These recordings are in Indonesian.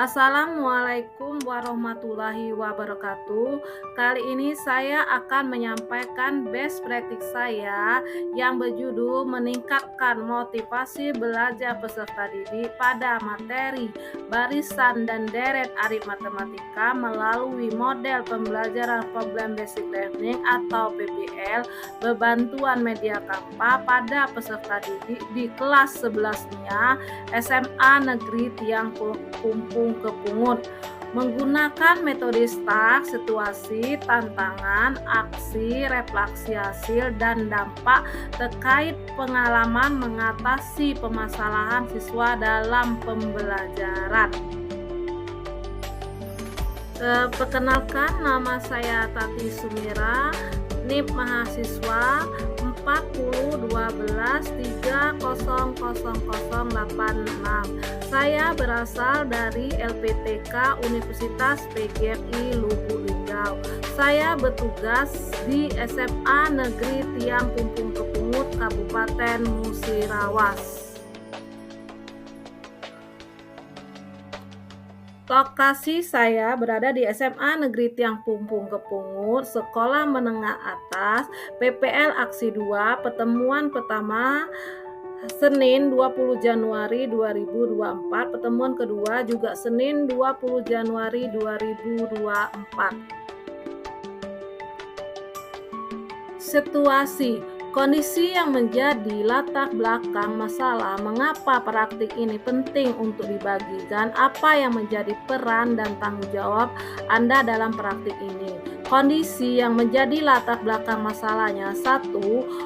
Assalamualaikum warahmatullahi wabarakatuh. Kali ini saya akan menyampaikan best practice saya yang berjudul meningkatkan motivasi belajar peserta didik pada materi barisan dan deret arit matematika melalui model pembelajaran Problem Basic Learning atau PBL berbantuan media Canva pada peserta didik di kelas 11-nya SMA Negeri Tiang Pumpung Kepungut menggunakan metode STAR, situasi, tantangan, aksi, refleksi hasil, dan dampak terkait pengalaman mengatasi permasalahan siswa dalam pembelajaran. Perkenalkan, nama saya Tati Sumira, NIP mahasiswa 4012300086. Saya berasal dari LPTK Universitas PGRI Lubuk Linggau. Saya bertugas di SMA Negeri Tiang Pumpung Kepungut, Kabupaten Musirawas. Lokasi saya berada di SMA Negeri Tiang Pumpung Kepungut, Sekolah Menengah Atas, PPL Aksi 2, pertemuan pertama Senin 20 Januari 2024, pertemuan kedua juga Senin 20 Januari 2024. Situasi. Kondisi yang menjadi latar belakang masalah mengapa praktik ini penting untuk dibagikan, apa yang menjadi peran dan tanggung jawab Anda dalam praktik ini. Kondisi yang menjadi latar belakang masalahnya: 1.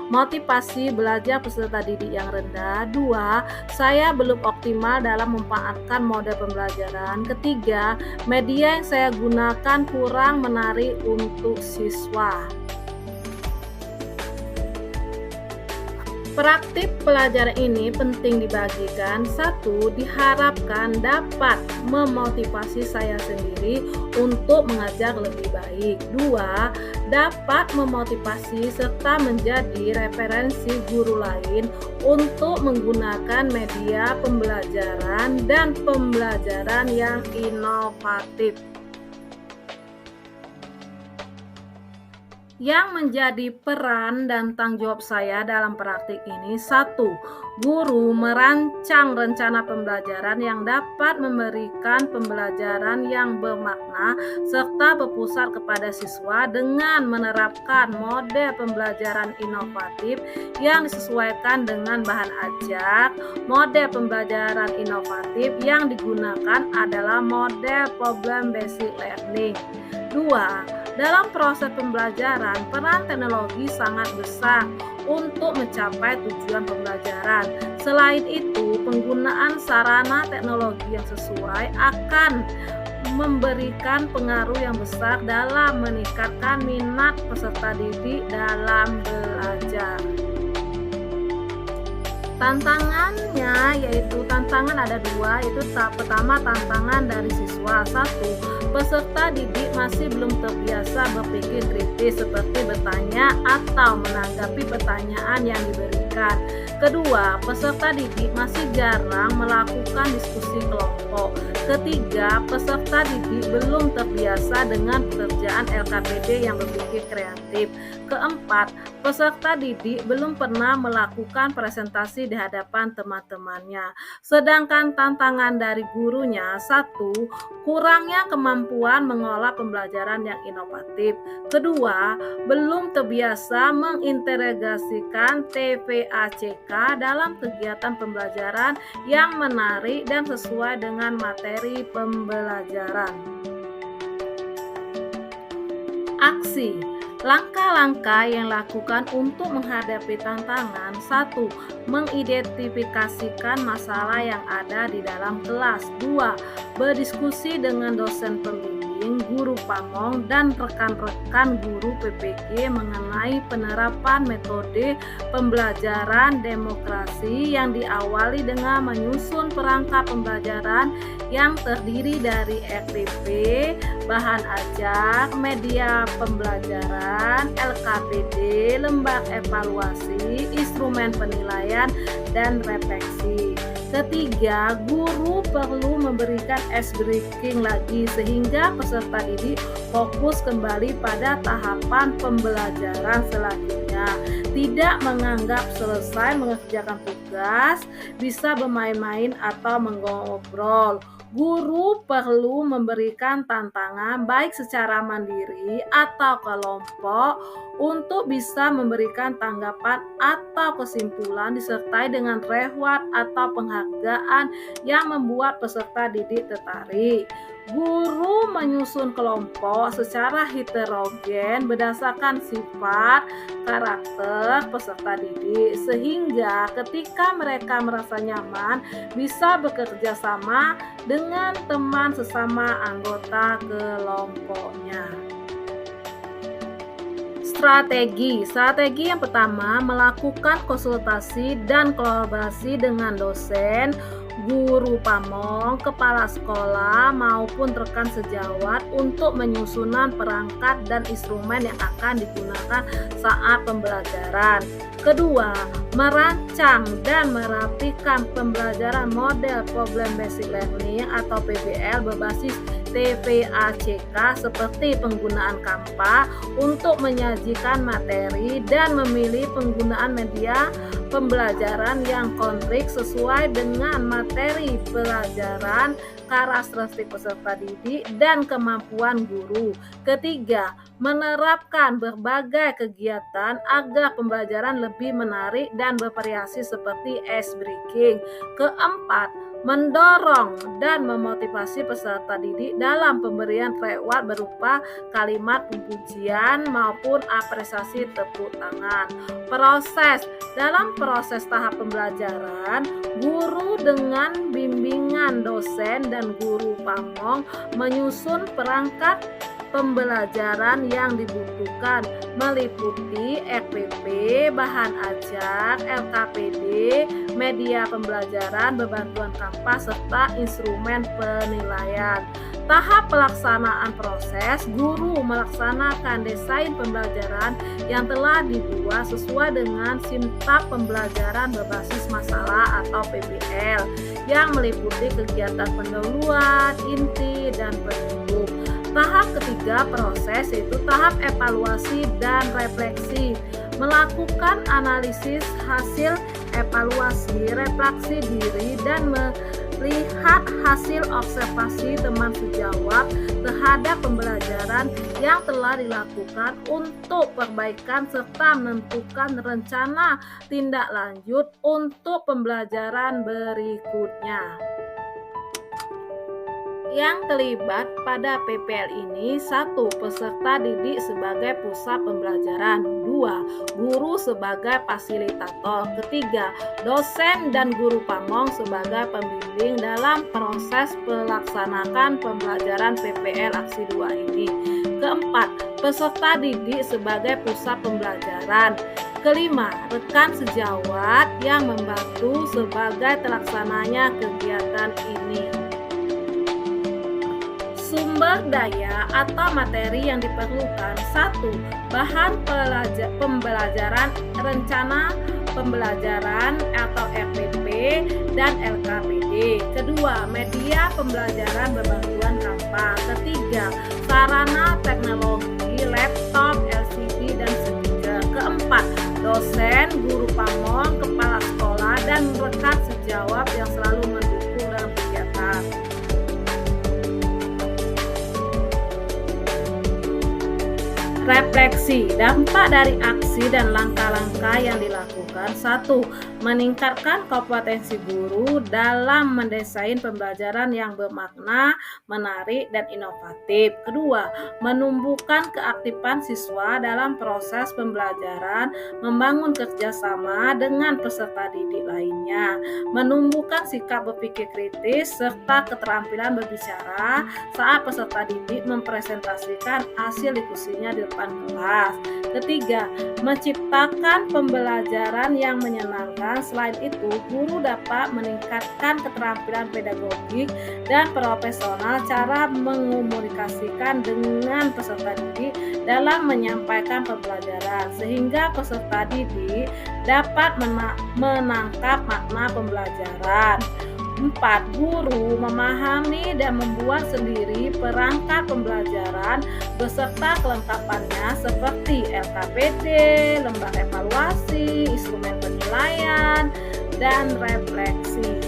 Motivasi belajar peserta didik yang rendah. 2. Saya belum optimal dalam memanfaatkan model pembelajaran. 3. Media yang saya gunakan kurang menarik untuk siswa. Praktik pelajaran ini penting dibagikan. 1. Diharapkan dapat memotivasi saya sendiri untuk mengajar lebih baik. 2. Dapat memotivasi serta menjadi referensi guru lain untuk menggunakan media pembelajaran dan pembelajaran yang inovatif. Yang menjadi peran dan tanggung jawab saya dalam praktik ini: 1. Guru merancang rencana pembelajaran yang dapat memberikan pembelajaran yang bermakna serta berpusat kepada siswa dengan menerapkan model pembelajaran inovatif yang disesuaikan dengan bahan ajar. Model pembelajaran inovatif yang digunakan adalah model Problem Basic Learning. 2. Dalam proses pembelajaran, peran teknologi sangat besar untuk mencapai tujuan pembelajaran. Selain itu, penggunaan sarana teknologi yang sesuai akan memberikan pengaruh yang besar dalam meningkatkan minat peserta didik dalam belajar. Tantangannya tantangan ada 2, yaitu pertama tantangan dari siswa. 1. Peserta didik masih belum terbiasa berpikir kritis seperti bertanya atau menanggapi pertanyaan yang diberikan. Kedua, peserta didik masih jarang melakukan diskusi kelompok. Ketiga, peserta didik belum terbiasa dengan pekerjaan LKPD yang berpikir kreatif. Keempat, peserta didik belum pernah melakukan presentasi di hadapan teman-temannya. Sedangkan tantangan dari gurunya: 1. Kurangnya kemampuan mengolah pembelajaran yang inovatif. Kedua, belum terbiasa mengintegrasikan TVACK dalam kegiatan pembelajaran yang menarik dan sesuai dengan materi pembelajaran. Aksi. Langkah-langkah yang dilakukan untuk menghadapi tantangan: 1. Mengidentifikasikan masalah yang ada di dalam kelas. 2. Berdiskusi dengan dosen pembimbing, guru pamong, dan rekan-rekan guru PPG mengenai penerapan metode pembelajaran demokrasi yang diawali dengan menyusun perangkat pembelajaran yang terdiri dari RPP, bahan ajar, media pembelajaran, LKPD, lembar evaluasi, instrumen penilaian, dan refleksi. Ketiga, guru perlu memberikan ice breaking lagi sehingga peserta didik fokus kembali pada tahapan pembelajaran selanjutnya. Tidak menganggap selesai mengerjakan tugas, bisa bermain-main atau mengobrol. Guru perlu memberikan tantangan baik secara mandiri atau kelompok untuk bisa memberikan tanggapan atau kesimpulan disertai dengan reward atau penghargaan yang membuat peserta didik tertarik. Guru menyusun kelompok secara heterogen berdasarkan sifat, karakter peserta didik sehingga ketika mereka merasa nyaman bisa bekerja sama dengan teman sesama anggota kelompoknya. Strategi yang pertama, melakukan konsultasi dan kolaborasi dengan dosen, guru pamong, kepala sekolah maupun rekan sejawat untuk menyusunan perangkat dan instrumen yang akan digunakan saat pembelajaran. Kedua, merancang dan merapikan pembelajaran model Problem Based Learning atau PBL berbasis TPACK seperti penggunaan Canva untuk menyajikan materi dan memilih penggunaan media pembelajaran yang konkret sesuai dengan materi pelajaran, karakteristik peserta didik, dan kemampuan guru. Ketiga, menerapkan berbagai kegiatan agar pembelajaran lebih menarik dan bervariasi seperti ice breaking. Keempat, mendorong dan memotivasi peserta didik dalam pemberian reward berupa kalimat pujian maupun apresiasi tepuk tangan. Dalam proses tahap pembelajaran, guru dengan bimbingan dosen dan guru pamong menyusun perangkat pembelajaran yang dibutuhkan meliputi RPP, bahan ajar, LKPD, media pembelajaran berbantuan Canva serta instrumen penilaian. Tahap pelaksanaan proses, guru melaksanakan desain pembelajaran yang telah dibuat sesuai dengan Simtab pembelajaran berbasis masalah atau PBL yang meliputi kegiatan pendahuluan, inti, dan penutup. Tahap ketiga proses yaitu tahap evaluasi dan refleksi. Melakukan analisis hasil evaluasi, refleksi diri, dan melihat hasil observasi teman sejawat terhadap pembelajaran yang telah dilakukan untuk perbaikan serta menentukan rencana tindak lanjut untuk pembelajaran berikutnya. Yang terlibat pada PPL ini: 1. Peserta didik sebagai pusat pembelajaran. 2. Guru sebagai fasilitator. Ketiga, dosen dan guru pamong sebagai pembimbing dalam proses pelaksanaan pembelajaran PPL Aksi 2 ini. Keempat, peserta didik sebagai pusat pembelajaran. Kelima, rekan sejawat yang membantu sebagai terlaksananya kegiatan ini. Sumber daya atau materi yang diperlukan. 1. Bahan pembelajaran, rencana pembelajaran atau RPP dan LKPD. Kedua, media pembelajaran berbantuan Canva. Ketiga, sarana teknologi, laptop, LCD, dan speaker. Keempat, dosen, guru pamong, kepala sekolah, dan rekan sejawat yang selalu mendukung dalam kegiatan. Refleksi, dampak dari aksi dan langkah-langkah yang dilakukan. 1. Meningkatkan kompetensi guru dalam mendesain pembelajaran yang bermakna, menarik, dan inovatif. Kedua, menumbuhkan keaktifan siswa dalam proses pembelajaran, membangun kerjasama dengan peserta didik lainnya, menumbuhkan sikap berpikir kritis, serta keterampilan berbicara saat peserta didik mempresentasikan hasil diskusinya di depan kelas. Ketiga, menciptakan pembelajaran yang menyenangkan. Selain itu, guru dapat meningkatkan keterampilan pedagogik dan profesional cara mengomunikasikan dengan peserta didik dalam menyampaikan pembelajaran, sehingga peserta didik dapat menangkap makna pembelajaran. 4. Guru memahami dan membuat sendiri perangkat pembelajaran beserta kelengkapannya seperti LKPD, lembar evaluasi, instrumen penilaian, dan refleksi.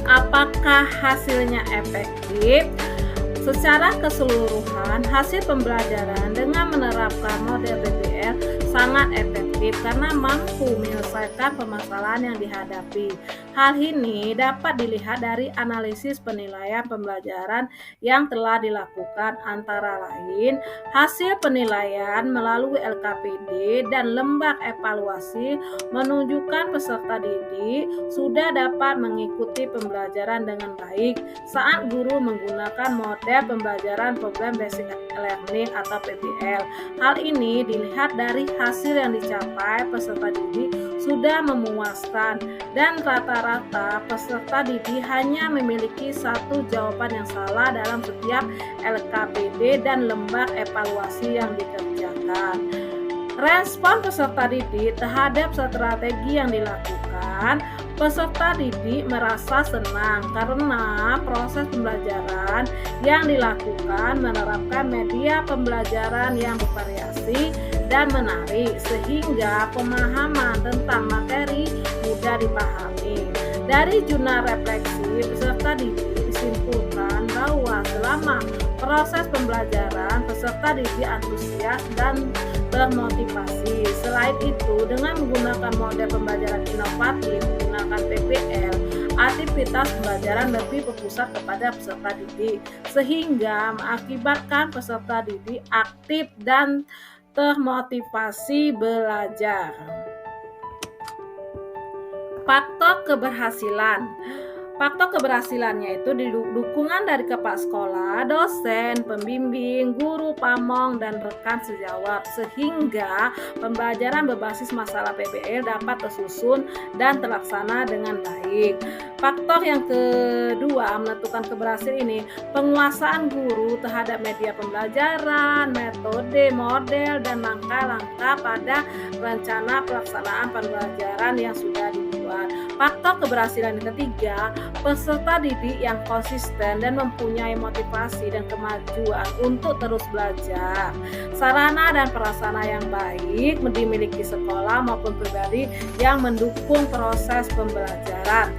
Apakah hasilnya efektif? Secara keseluruhan, hasil pembelajaran dengan menerapkan model PBL sangat efektif karena mampu menyelesaikan permasalahan yang dihadapi. Hal ini dapat dilihat dari analisis penilaian pembelajaran yang telah dilakukan, antara lain hasil penilaian melalui LKPD dan lembar evaluasi menunjukkan peserta didik sudah dapat mengikuti pembelajaran dengan baik saat guru menggunakan model pembelajaran Program Basic Learning atau PBL. Hal ini dilihat dari hasil yang dicapai peserta didik sudah memuaskan dan rata-rata peserta didik hanya memiliki satu jawaban yang salah dalam setiap LKPD dan lembar evaluasi yang dikerjakan. Respon peserta didik terhadap strategi yang dilakukan, peserta didik merasa senang karena proses pembelajaran yang dilakukan menerapkan media pembelajaran yang bervariasi dan menarik sehingga pemahaman tentang materi mudah dipahami. Dari jurnal refleksi, peserta didik disimpulkan bahwa selama proses pembelajaran peserta didik antusias dan termotivasi. Selain itu, dengan menggunakan model pembelajaran inovatif menggunakan PBL, aktivitas pembelajaran lebih berpusat kepada peserta didik sehingga mengakibatkan peserta didik aktif dan termotivasi belajar. Faktor keberhasilan. Faktor keberhasilannya itu dukungan dari kepala sekolah, dosen, pembimbing, guru, pamong, dan rekan sejawat sehingga pembelajaran berbasis masalah PBL dapat tersusun dan terlaksana dengan baik. Faktor yang kedua menentukan keberhasilan ini penguasaan guru terhadap media pembelajaran, metode, model, dan langkah-langkah pada rencana pelaksanaan pembelajaran yang sudah dibuat. Faktor keberhasilan yang ketiga, peserta didik yang konsisten dan mempunyai motivasi dan kemajuan untuk terus belajar. Sarana dan prasarana yang baik dimiliki sekolah maupun pribadi yang mendukung proses pembelajaran.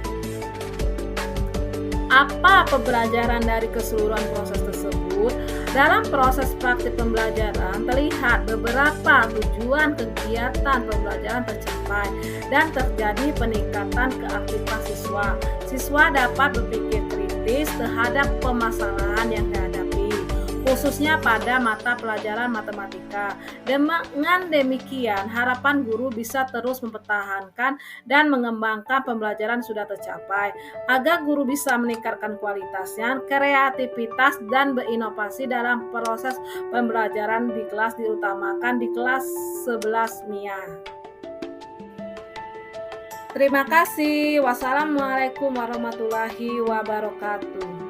Apa pembelajaran dari keseluruhan proses tersebut? Dalam proses praktik pembelajaran terlihat beberapa tujuan kegiatan pembelajaran tercapai dan terjadi peningkatan keaktifan siswa. Siswa dapat berpikir kritis terhadap permasalahan yang dihadapi, khususnya pada mata pelajaran matematika. Dengan demikian, harapan guru bisa terus mempertahankan dan mengembangkan pembelajaran sudah tercapai, agar guru bisa meningkatkan kualitasnya, kreativitas, dan berinovasi dalam proses pembelajaran di kelas, diutamakan di kelas 11 MIA. Terima kasih. Wassalamualaikum warahmatullahi wabarakatuh.